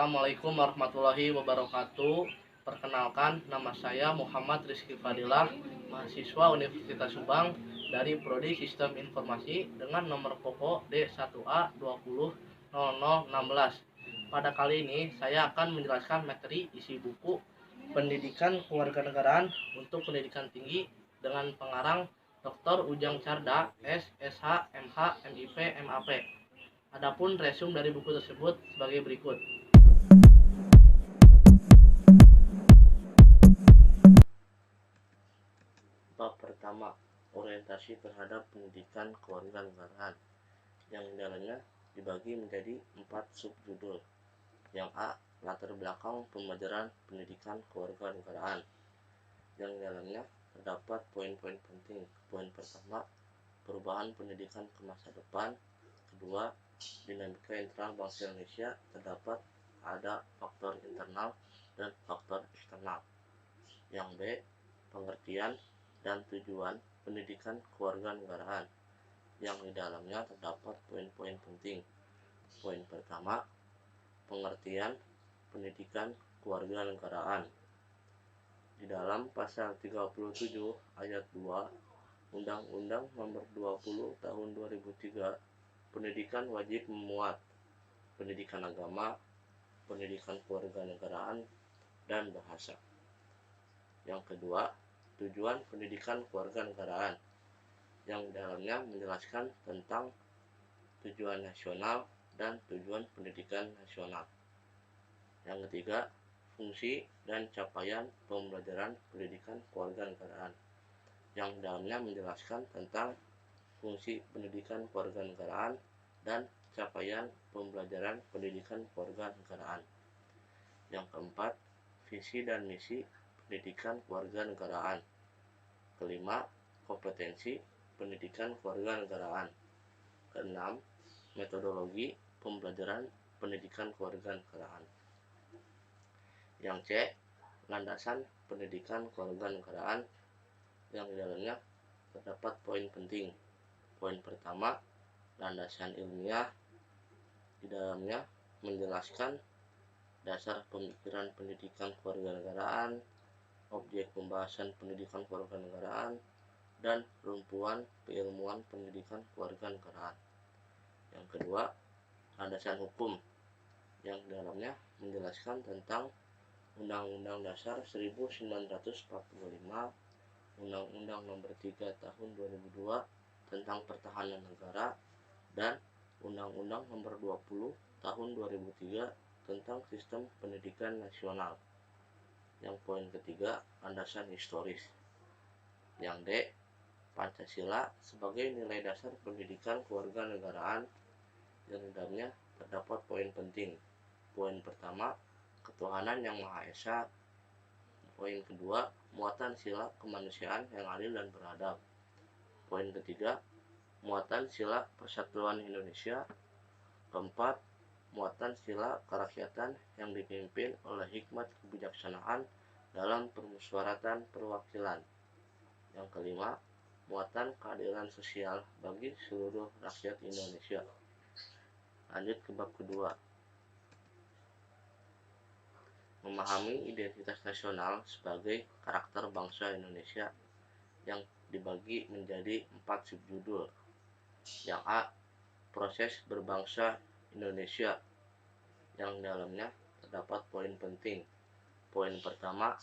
Assalamualaikum warahmatullahi wabarakatuh. Perkenalkan, nama saya Muhammad Rizky Fadilah, mahasiswa Universitas Subang dari Prodi Sistem Informasi dengan nomor pokok D1A 200016. Pada kali ini saya akan menjelaskan materi isi buku Pendidikan Kewarganegaraan untuk Pendidikan Tinggi dengan pengarang Dr. Ujang Carda, SSH, MH, MIP, MAP. Adapun resume dari buku tersebut sebagai berikut. Bab pertama, orientasi terhadap pendidikan kewarganegaraan, yang dalamnya dibagi menjadi 4 subjudul. Yang A, latar belakang pembelajaran pendidikan kewarganegaraan, yang dalamnya terdapat poin-poin penting. Poin pertama, perubahan pendidikan ke masa depan. Kedua, dinamika internal bangsa Indonesia, terdapat ada faktor internal dan faktor eksternal. Yang B, pengertian dan tujuan pendidikan kewarganegaraan, yang di dalamnya terdapat poin-poin penting. Poin pertama, pengertian pendidikan kewarganegaraan. Di dalam pasal 37 ayat 2 Undang-Undang Nomor 20 Tahun 2003, pendidikan wajib memuat pendidikan agama, pendidikan kewarganegaraan, dan bahasa. Yang kedua, tujuan pendidikan kewarganegaraan, yang dalamnya menjelaskan tentang tujuan nasional dan tujuan pendidikan nasional. Yang ketiga, fungsi dan capaian pembelajaran pendidikan kewarganegaraan, yang dalamnya menjelaskan tentang fungsi pendidikan kewarganegaraan dan capaian pembelajaran pendidikan kewarganegaraan. Yang keempat, visi dan misi pendidikan kewarganegaraan. Kelima, kompetensi pendidikan kewarganegaraan. Keenam, metodologi pembelajaran pendidikan kewarganegaraan. Yang C, landasan pendidikan kewarganegaraan, yang di dalamnya terdapat poin penting. Poin pertama, landasan ilmiah, di dalamnya menjelaskan dasar pemikiran pendidikan kewarganegaraan, objek pembahasan pendidikan kewarganegaraan, dan rumpuan keilmuan pendidikan kewarganegaraan. Yang kedua, landasan hukum, yang dalamnya menjelaskan tentang Undang-Undang Dasar 1945, Undang-Undang Nomor 3 Tahun 2002 tentang Pertahanan Negara, dan Undang-Undang Nomor 20 Tahun 2003 tentang Sistem Pendidikan Nasional. Yang poin ketiga, landasan historis. Yang D, Pancasila sebagai nilai dasar pendidikan kewarganegaraan, yang di dalamnya terdapat poin penting. Poin pertama, ketuhanan yang Maha Esa. Poin kedua, muatan sila kemanusiaan yang adil dan beradab. Poin ketiga, muatan sila persatuan Indonesia. Keempat, muatan sila kerakyatan yang dipimpin oleh hikmat kebijaksanaan dalam permusyawaratan perwakilan. Yang kelima, muatan keadilan sosial bagi seluruh rakyat Indonesia. Lanjut ke bab kedua. Memahami identitas nasional sebagai karakter bangsa Indonesia, yang dibagi menjadi 4 subjudul. Yang A, proses berbangsa Indonesia, yang dalamnya terdapat poin penting. Poin pertama,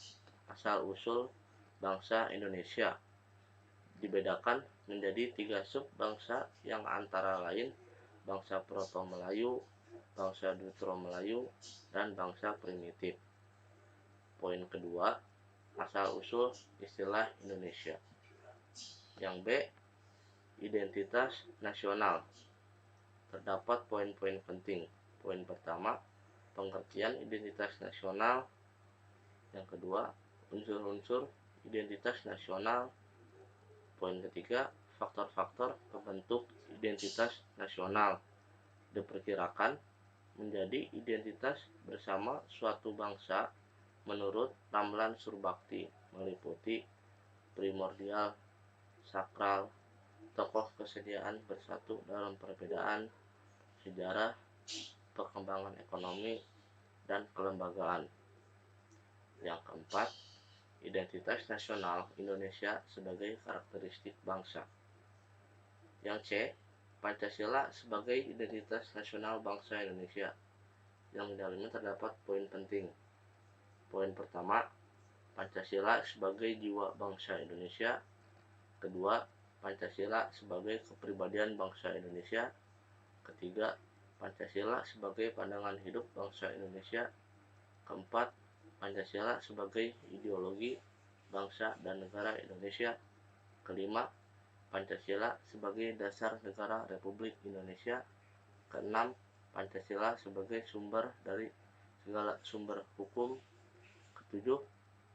asal-usul bangsa Indonesia dibedakan menjadi 3 sub bangsa, yang antara lain bangsa Proto-Melayu, bangsa Dutro-Melayu, dan bangsa primitif. Poin kedua, asal-usul istilah Indonesia. Yang B, identitas nasional. Terdapat poin-poin penting. Poin pertama, pengertian identitas nasional. Yang kedua, unsur-unsur identitas nasional. Poin ketiga, faktor-faktor pembentuk identitas nasional diperkirakan menjadi identitas bersama suatu bangsa menurut Ramlan Surbakti, meliputi primordial, sakral, tokoh kesediaan bersatu dalam perbedaan, sejarah, perkembangan ekonomi, dan kelembagaan. Yang keempat, identitas nasional Indonesia sebagai karakteristik bangsa. Yang C, Pancasila sebagai identitas nasional bangsa Indonesia, yang di dalamnya terdapat poin penting. Poin pertama, Pancasila sebagai jiwa bangsa Indonesia. Kedua, Pancasila sebagai kepribadian bangsa Indonesia. Ketiga, Pancasila sebagai pandangan hidup bangsa Indonesia. Keempat, Pancasila sebagai ideologi bangsa dan negara Indonesia. Kelima, Pancasila sebagai dasar negara Republik Indonesia. Keenam, Pancasila sebagai sumber dari segala sumber hukum. Ketujuh,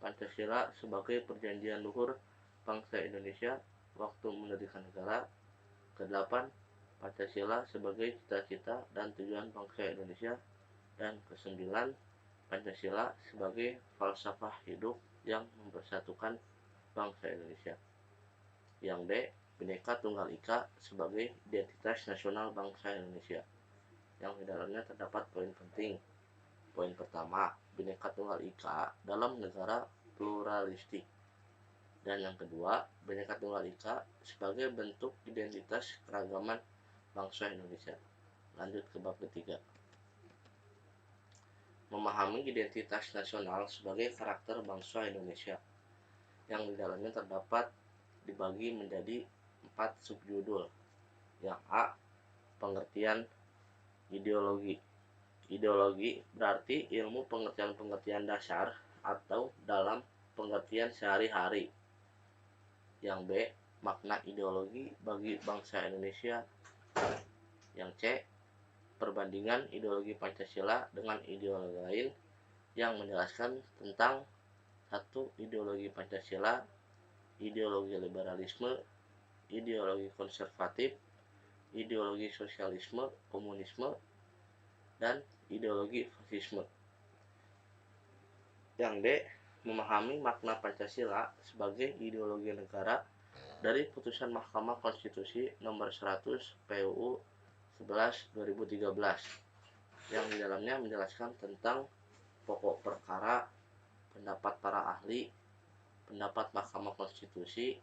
Pancasila sebagai perjanjian luhur bangsa Indonesia waktu mendirikan negara. Kedelapan, Pancasila sebagai cita-cita dan tujuan bangsa Indonesia. Dan kesembilan, Pancasila sebagai falsafah hidup yang mempersatukan bangsa Indonesia. Yang D, Bhinneka Tunggal Ika sebagai identitas nasional bangsa Indonesia, yang di dalamnya terdapat poin penting. Poin pertama, Bhinneka Tunggal Ika dalam negara pluralistik. Dan yang kedua, Bhinneka Tunggal Ika sebagai bentuk identitas keragaman bangsa Indonesia. Lanjut ke bab ketiga. Memahami identitas nasional sebagai karakter bangsa Indonesia, yang di dalamnya terdapat dibagi menjadi 4 subjudul. Yang A, pengertian ideologi. Ideologi berarti ilmu pengertian-pengertian dasar atau dalam pengertian sehari-hari. Yang B, makna ideologi bagi bangsa Indonesia. Yang C, perbandingan ideologi Pancasila dengan ideologi lain yang menjelaskan tentang satu ideologi Pancasila, ideologi liberalisme, ideologi konservatif, ideologi sosialisme, komunisme, dan ideologi fasisme. Yang D, memahami makna Pancasila sebagai ideologi negara dari putusan Mahkamah Konstitusi nomor 100 PUU 11 2013, yang di dalamnya menjelaskan tentang pokok perkara, pendapat para ahli, pendapat Mahkamah Konstitusi,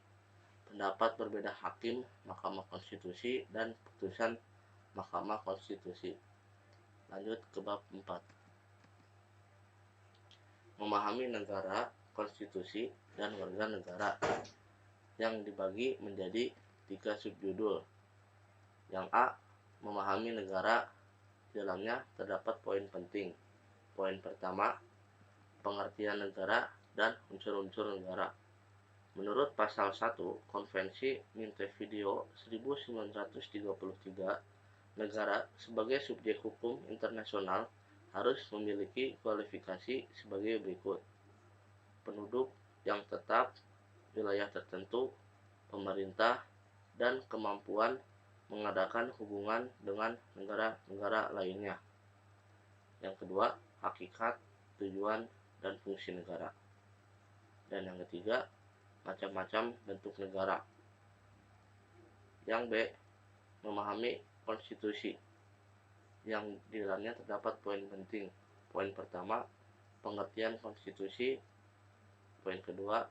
pendapat berbeda hakim Mahkamah Konstitusi, dan putusan Mahkamah Konstitusi. Lanjut ke bab 4. Memahami negara, konstitusi, dan warga negara, yang dibagi menjadi 3 subjudul. Yang A, memahami negara, di dalamnya terdapat poin penting. Poin pertama, pengertian negara dan unsur-unsur negara. Menurut pasal 1 Konvensi Montevideo 1933, negara sebagai subjek hukum internasional harus memiliki kualifikasi sebagai berikut: penduduk yang tetap, wilayah tertentu, pemerintah, dan kemampuan mengadakan hubungan dengan negara-negara lainnya. Yang kedua, hakikat, tujuan, dan fungsi negara. Dan yang ketiga, macam-macam bentuk negara. Yang B, memahami konstitusi, yang di dalamnya terdapat poin penting. Poin pertama, pengertian konstitusi. Poin kedua,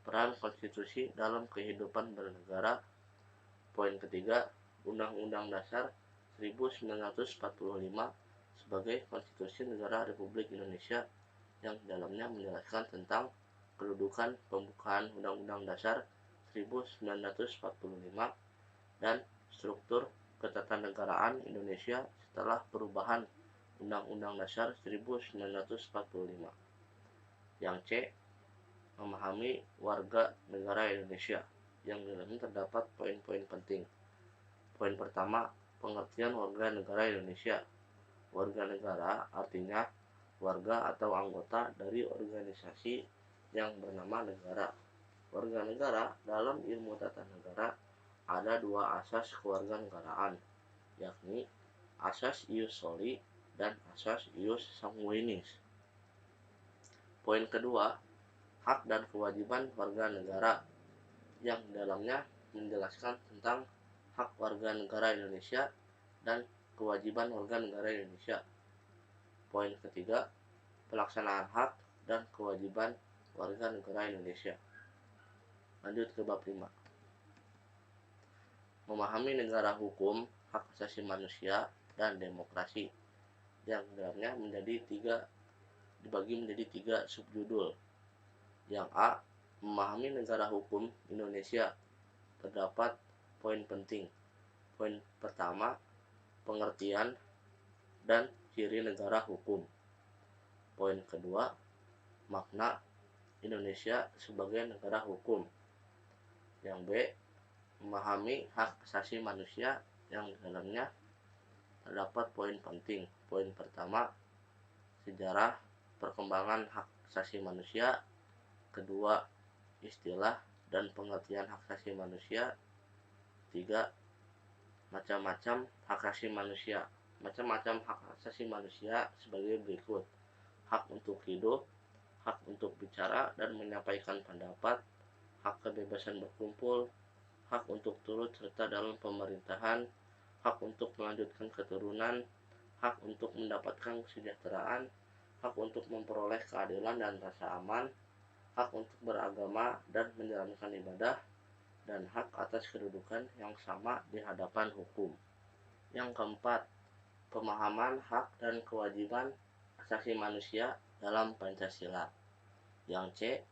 peran konstitusi dalam kehidupan bernegara. Poin ketiga, Undang-Undang Dasar 1945 sebagai konstitusi negara Republik Indonesia, yang di dalamnya menjelaskan tentang kedudukan pembukaan Undang-Undang Dasar 1945 dan struktur ketatanegaraan Indonesia setelah perubahan Undang-Undang Dasar 1945. Yang C, memahami warga negara Indonesia, yang di dalamnya terdapat poin-poin penting. Poin pertama, pengertian warga negara Indonesia. Warga negara artinya warga atau anggota dari organisasi yang bernama negara. Warga negara dalam ilmu tata negara ada 2 asas kewarganegaraan, yakni asas ius soli dan asas ius sanguinis. Poin kedua, hak dan kewajiban warga negara, yang dalamnya menjelaskan tentang hak warga negara Indonesia dan kewajiban warga negara Indonesia. Poin ketiga, pelaksanaan hak dan kewajiban warga negara Indonesia. Lanjut ke bab 5. Memahami negara hukum, hak asasi manusia, dan demokrasi, yang dalamnya dibagi menjadi 3 subjudul. Yang A, memahami negara hukum Indonesia. Terdapat poin penting. Poin pertama, pengertian dan ciri negara hukum. Poin kedua, makna Indonesia sebagai negara hukum. Yang B, memahami hak asasi manusia, yang di dalamnya terdapat poin penting. Poin pertama, sejarah perkembangan hak asasi manusia. Kedua, istilah dan pengertian hak asasi manusia. Tiga, macam-macam hak asasi manusia. Macam-macam hak asasi manusia sebagai berikut: hak untuk hidup, hak untuk bicara dan menyampaikan pendapat, hak kebebasan berkumpul, hak untuk turut serta dalam pemerintahan, hak untuk melanjutkan keturunan, hak untuk mendapatkan kesejahteraan, hak untuk memperoleh keadilan dan rasa aman, hak untuk beragama dan menjalankan ibadah, dan hak atas kedudukan yang sama di hadapan hukum. Yang keempat, pemahaman hak dan kewajiban asasi manusia dalam Pancasila. Yang C,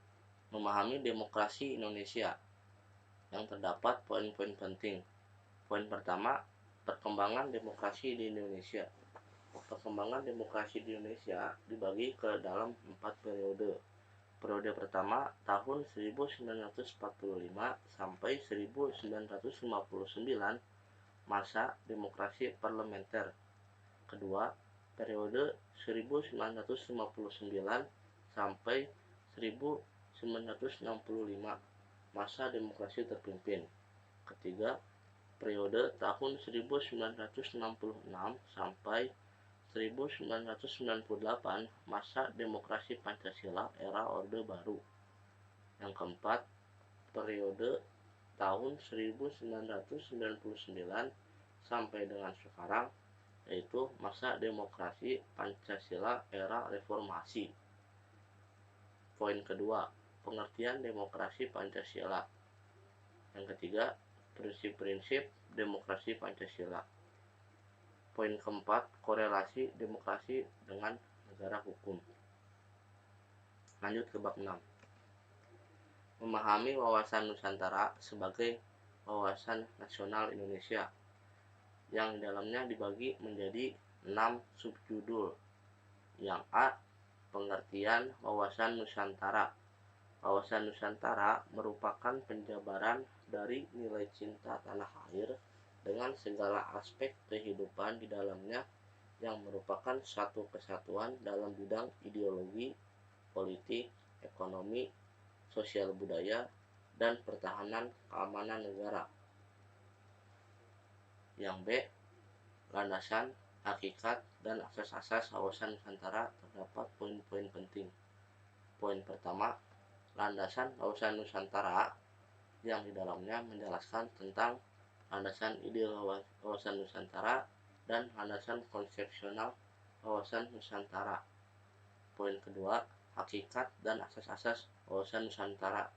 memahami demokrasi Indonesia, yang terdapat poin-poin penting. Poin pertama, perkembangan demokrasi di Indonesia. Perkembangan demokrasi di Indonesia dibagi ke dalam 4 periode. Periode pertama tahun 1945 sampai 1959, masa demokrasi parlementer. Kedua, periode 1959 sampai 1965, masa demokrasi terpimpin. Ketiga, periode tahun 1966 sampai 1998, masa demokrasi Pancasila era Orde Baru. Yang keempat, periode tahun 1999 sampai dengan sekarang, yaitu masa demokrasi Pancasila era reformasi. Poin kedua, pengertian demokrasi Pancasila. Yang ketiga, prinsip-prinsip demokrasi Pancasila. Poin keempat, korelasi demokrasi dengan negara hukum. Lanjut ke bab 6. Memahami wawasan Nusantara sebagai wawasan nasional Indonesia, yang dalamnya dibagi menjadi 6 subjudul. Yang A, pengertian wawasan Nusantara. Wawasan Nusantara merupakan penjabaran dari nilai cinta tanah air dengan segala aspek kehidupan di dalamnya, yang merupakan satu kesatuan dalam bidang ideologi, politik, ekonomi, sosial budaya, dan pertahanan keamanan negara. Yang B, landasan, hakikat, dan asas-asas wawasan Nusantara. Terdapat poin-poin penting. Poin pertama, landasan wawasan Nusantara, yang di dalamnya menjelaskan tentang landasan ide wawasan Nusantara dan landasan konsepsional wawasan Nusantara. Poin kedua, hakikat dan asas-asas wawasan Nusantara,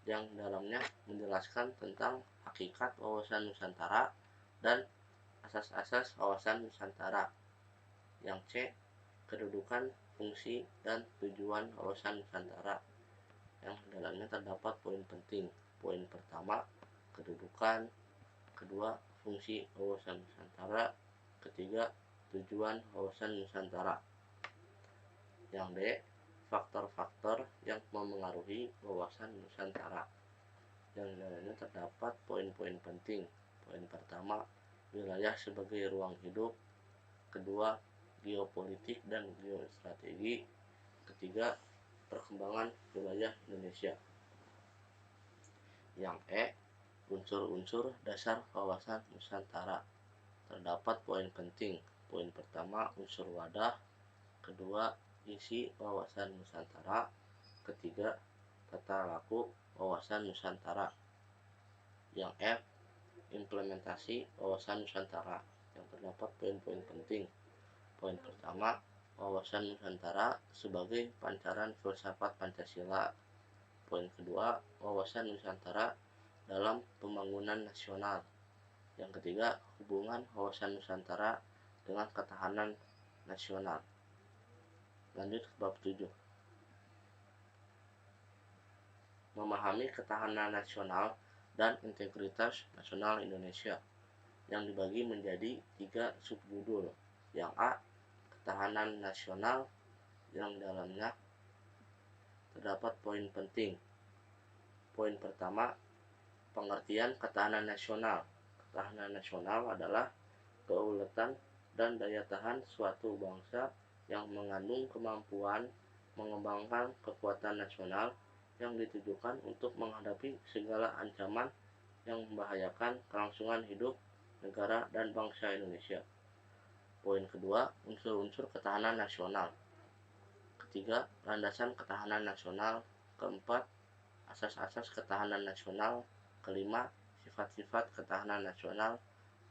yang dalamnya menjelaskan tentang hakikat wawasan Nusantara dan asas-asas wawasan Nusantara. Yang C, kedudukan, fungsi, dan tujuan wawasan Nusantara, yang dalamnya terdapat poin penting. Poin pertama, kedudukan. Kedua, fungsi wawasan Nusantara. Ketiga, tujuan wawasan Nusantara. Yang D, faktor-faktor yang memengaruhi wawasan Nusantara, yang dalamnya terdapat poin-poin penting. Poin pertama, wilayah sebagai ruang hidup. Kedua, geopolitik dan geostrategi. Ketiga, perkembangan wilayah Indonesia. Yang E, unsur-unsur dasar wawasan Nusantara. Terdapat poin penting. Poin pertama, unsur wadah. Kedua, isi wawasan Nusantara. Ketiga, tata laku wawasan Nusantara. Yang F, implementasi wawasan Nusantara, yang terdapat poin-poin penting. Poin pertama, wawasan Nusantara sebagai pancaran filsafat Pancasila. Poin kedua, wawasan Nusantara dalam pembangunan nasional. Yang ketiga, hubungan wawasan Nusantara dengan ketahanan nasional. Lanjut ke bab 7. Memahami ketahanan nasional dan integritas nasional Indonesia, yang dibagi menjadi 3 subjudul. Yang A, ketahanan nasional, yang dalamnya terdapat poin penting. Poin pertama, pengertian ketahanan nasional. Ketahanan nasional adalah keuletan dan daya tahan suatu bangsa yang mengandung kemampuan mengembangkan kekuatan nasional yang ditujukan untuk menghadapi segala ancaman yang membahayakan kelangsungan hidup negara dan bangsa Indonesia. Poin kedua, unsur-unsur ketahanan nasional. Ketiga, landasan ketahanan nasional. Keempat, asas-asas ketahanan nasional. Kelima, sifat-sifat ketahanan nasional.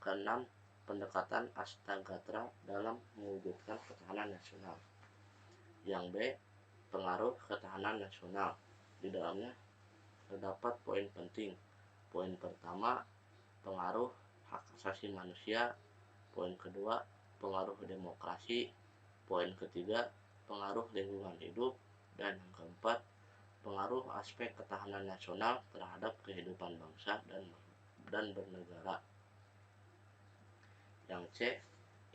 Keenam, pendekatan Astagatra dalam mewujudkan ketahanan nasional. Yang B, pengaruh ketahanan nasional. Di dalamnya terdapat poin penting. Poin pertama, pengaruh hak asasi manusia. Poin kedua, pengaruh demokrasi. Poin ketiga, pengaruh lingkungan hidup. Dan yang keempat, pengaruh aspek ketahanan nasional terhadap kehidupan bangsa dan bernegara. Yang C,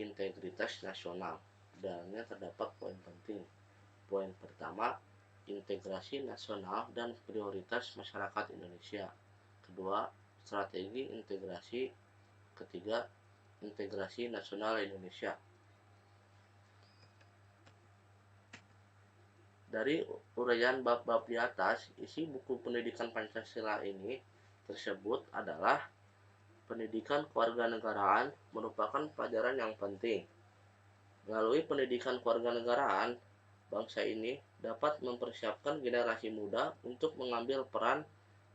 integritas nasional. Di dalamnya terdapat poin penting. Poin pertama, integrasi nasional dan prioritas masyarakat Indonesia. Kedua, strategi integrasi. Ketiga, integrasi nasional Indonesia. Dari uraian bab-bab di atas, isi buku pendidikan Pancasila ini tersebut adalah pendidikan kewarganegaraan merupakan pelajaran yang penting. Melalui pendidikan kewarganegaraan, bangsa ini dapat mempersiapkan generasi muda untuk mengambil peran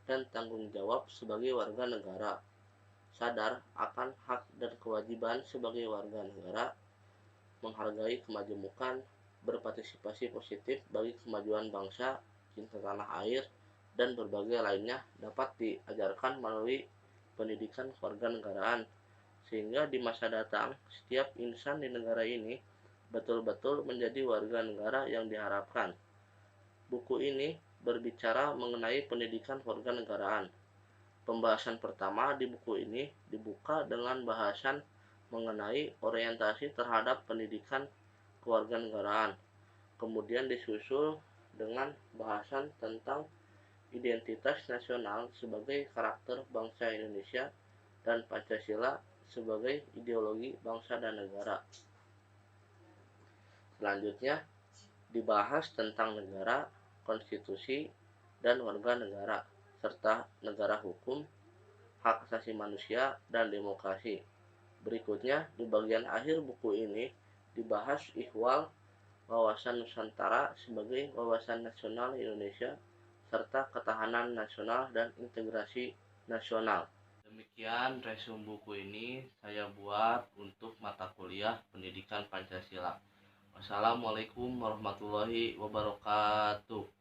dan tanggung jawab sebagai warga negara, sadar akan hak dan kewajiban sebagai warga negara, menghargai kemajemukan, berpartisipasi positif bagi kemajuan bangsa, cinta tanah air, dan berbagai lainnya dapat diajarkan melalui pendidikan kewarganegaraan, sehingga di masa datang setiap insan di negara ini betul-betul menjadi warga negara yang diharapkan. Buku ini berbicara mengenai pendidikan kewarganegaraan. Pembahasan pertama di buku ini dibuka dengan bahasan mengenai orientasi terhadap pendidikan kewarganegaraan. Kemudian disusul dengan bahasan tentang identitas nasional sebagai karakter bangsa Indonesia dan Pancasila sebagai ideologi bangsa dan negara. Selanjutnya dibahas tentang negara, konstitusi, dan warga negara, serta negara hukum, hak asasi manusia, dan demokrasi. Berikutnya, di bagian akhir buku ini dibahas ihwal wawasan Nusantara sebagai wawasan nasional Indonesia, serta ketahanan nasional dan integrasi nasional. Demikian resume buku ini saya buat untuk mata kuliah pendidikan Pancasila. Wassalamualaikum warahmatullahi wabarakatuh.